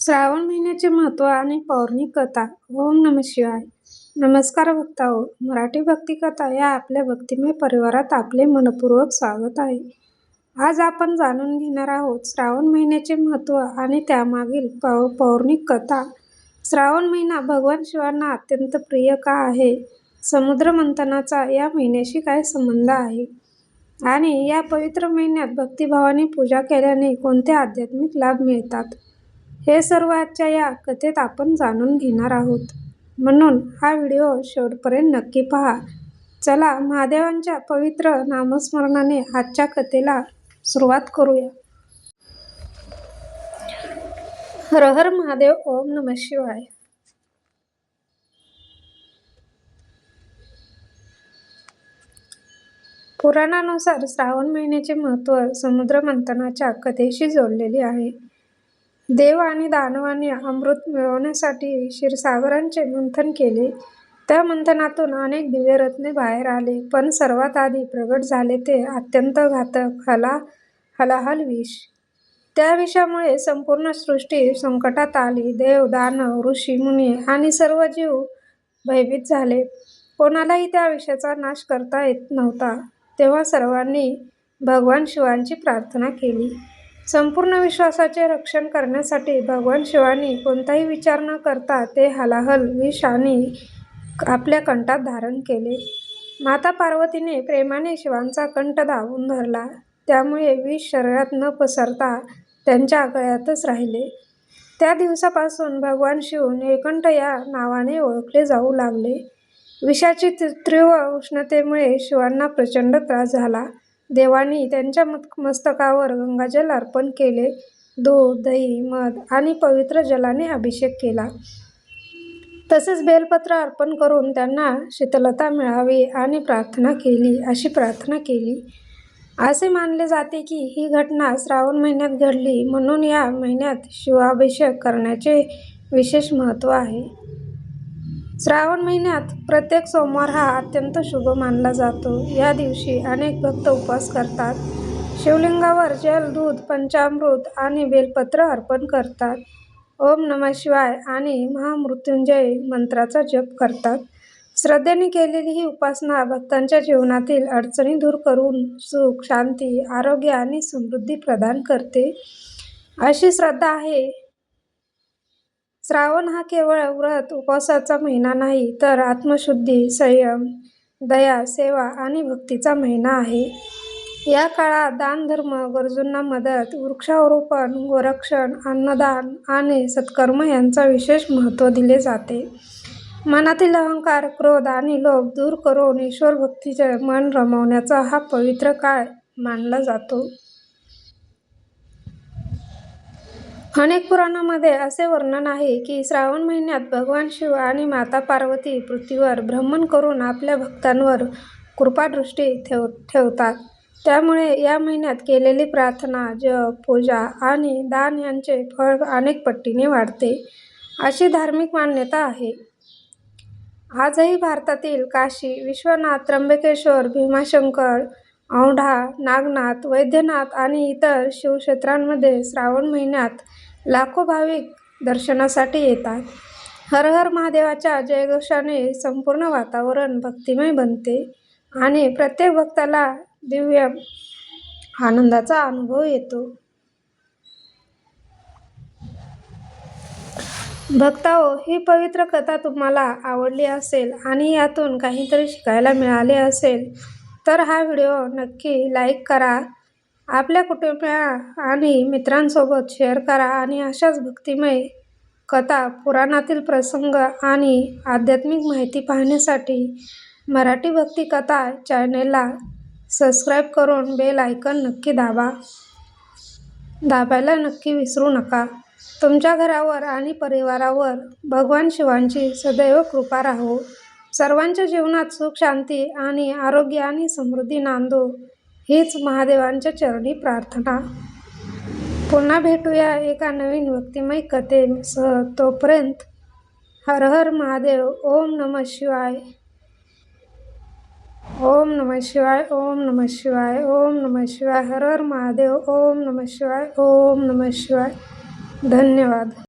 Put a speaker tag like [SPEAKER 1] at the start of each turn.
[SPEAKER 1] श्रावण महिन्याचे महत्त्व आणि पौराणिक कथा. ओम नम शिवाय. नमस्कार भक्ताओ, मराठी भक्ती कथा या आपल्या भक्तिमय परिवारात आपले मनपूर्वक स्वागत आहे. आज आपण जाणून घेणार आहोत श्रावण महिन्याचे महत्त्व आणि त्यामागील पौराणिक कथा. श्रावण महिना भगवान शिवांना अत्यंत प्रिय का आहे? समुद्र मंथनाचा या महिन्याशी काय संबंध आहे? आणि या पवित्र महिन्यात भक्तिभावाने पूजा केल्याने कोणते आध्यात्मिक लाभ मिळतात? हे सर्व आजच्या या कथेत आपण जाणून घेणार आहोत, म्हणून हा व्हिडिओ शेवटपर्यंत नक्की पहा. चला महादेवांच्या पवित्र नामस्मरणाने आजच्या कथेला सुरुवात करूया. हर हर महादेव. ओम नमः शिवाय. पुराणानुसार श्रावण महिन्याचे महत्त्व समुद्र मंथनाच्या कथेशी जोडलेले आहे. देव आणि दानवांनी अमृत मिळवण्यासाठी क्षीरसागराचे मंथन केले. त्या मंथनातून अनेक दिव्य रत्ने बाहेर आले, पण सर्वात आधी प्रगट झाले ते अत्यंत घातक हलाहल विष. त्या विषामुळे संपूर्ण सृष्टी संकटात आली. देव, दानव, ऋषी, मुनी आणि सर्व जीव भयभीत झाले. कोणालाही त्या विषाचा नाश करता येत नव्हता. तेव्हा सर्वांनी भगवान शिवांची प्रार्थना केली. संपूर्ण विश्वासाचे रक्षण करण्यासाठी भगवान शिवांनी कोणताही विचार न करता ते हलाहल विष आणि आपल्या कंठात धारण केले. माता पार्वतीने प्रेमाने शिवांचा कंठ दाबून धरला, त्यामुळे विष शरीरात न पसरता त्यांच्या गळ्यातच राहिले. त्या दिवसापासून भगवान शिव नीलकंठ या नावाने ओळखले जाऊ लागले. विषाची तीव्र उष्णतेमुळे शिवांना प्रचंड त्रास झाला. देवांनी त्यांच्या मस्तकावर गंगाजल अर्पण केले. दूध, दही, मध आणि पवित्र जलाने अभिषेक केला. तसेच बेलपत्र अर्पण करून त्यांना शीतलता मिळावी आणि अशी प्रार्थना केली. असे मानले जाते की ही घटना श्रावण महिन्यात घडली, म्हणून या महिन्यात शिवाभिषेक करण्याचे विशेष महत्त्व आहे. श्रावण महिन्यात प्रत्येक सोमवार हा अत्यंत शुभ मानला जातो. या दिवशी अनेक भक्त उपवास करतात. शिवलिंगावर जल, दूध, पंचामृत आणि बेलपत्र अर्पण करतात. ओम नमः शिवाय आणि महामृत्युंजय मंत्राचा जप करतात. श्रद्धेने केलेली ही उपासना भक्तांच्या जीवनातील अडचणी दूर करून सुख, शांती, आरोग्य आणि समृद्धी प्रदान करते, अशी श्रद्धा आहे. श्रावण हा केवळ व्रत उपवासाचा महिना नाही, तर आत्मशुद्धी, संयम, दया, सेवा आणि भक्तीचा महिना आहे. या काळात दान, धर्म, गरजूंना मदत, वृक्षारोपण, गोरक्षण, अन्नदान आणि सत्कर्म यांचा विशेष महत्त्व दिले जाते. मनातील अहंकार, क्रोध आणि लोभ दूर करून ईश्वर भक्तीचे मन रमवण्याचा हा पवित्र काळ मानला जातो. अनेक पुराणांमध्ये असे वर्णन आहे की श्रावण महिन्यात भगवान शिव आणि माता पार्वती पृथ्वीवर भ्रमण करून आपल्या भक्तांवर कृपादृष्टी ठेवतात. त्यामुळे या महिन्यात केलेली प्रार्थना, जप, पूजा आणि दान यांचे फळ अनेक पटीने वाढते, अशी धार्मिक मान्यता आहे. आजही भारतातील काशी, विश्वनाथ, त्र्यंबकेश्वर, भीमाशंकर, औंढा, नागनाथ, वैद्यनाथ आणि इतर शिवक्षेत्रांमध्ये श्रावण महिन्यात लाखो भाविक दर्शनासाठी येतात. हर हर महादेवाच्या जयघोषाने संपूर्ण वातावरण भक्तिमय बनते आणि प्रत्येक भक्ताला दिव्य आनंदाचा अनुभव येतो. भक्ताओ, ही पवित्र कथा तुम्हाला आवडली असेल आणि यातून काहीतरी शिकायला मिळाले असेल, तर हा व्हिडिओ नक्की लाईक करा, आपल्या कुटुंबिया आणि मित्रांसोबत शेअर करा आणि अशाच भक्तिमय कथा, पुराणातील प्रसंग आणि आध्यात्मिक माहिती पाहण्यासाठी मराठी भक्ती कथा चॅनेलला सबस्क्राईब करून बेल आयकॉन नक्की दाबायला नक्की विसरू नका. तुमच्या घरावर आणि परिवारावर भगवान शिवांची सदैव कृपा राहो. सर्वांच्या जीवनात सुख, शांती आणि आरोग्य आणि समृद्धी नांदो, हीच महादेवांच्या चरणी प्रार्थना. पुन्हा भेटूया एका नवीन भक्तिमय कथेसह. तोपर्यंत हर हर महादेव. ओम नमः शिवाय. ओम नमः शिवाय. ओम नमः शिवाय. ओम नमः शिवाय. हर हर महादेव. ओम नमः शिवाय. ओम नमः शिवाय. धन्यवाद.